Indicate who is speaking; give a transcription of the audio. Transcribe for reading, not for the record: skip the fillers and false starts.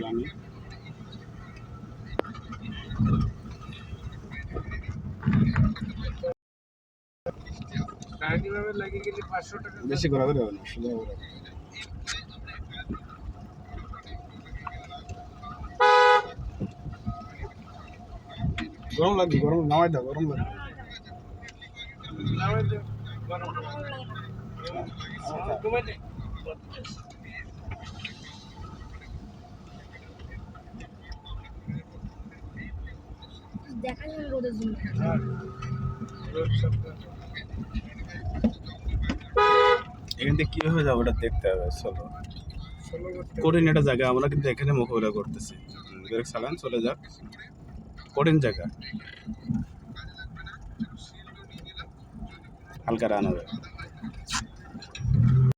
Speaker 1: জানি বেশি ঘোরাঘুরি হবে না, সোজা ঘোরাঘুরি। গরম লাগবে, গরম নামাই দাও, গরম লাগবে।
Speaker 2: দেখা যায় রোদের জন্য।
Speaker 1: এখান থেকে কিভাবে যাবো ওটা দেখতে হবে। চলো, কঠিন একটা জায়গা, আমরা কিন্তু এখানে মোকাবিলা করতেছি। চালান, চলে যাক। কঠিন জায়গা, হালকা রান হবে।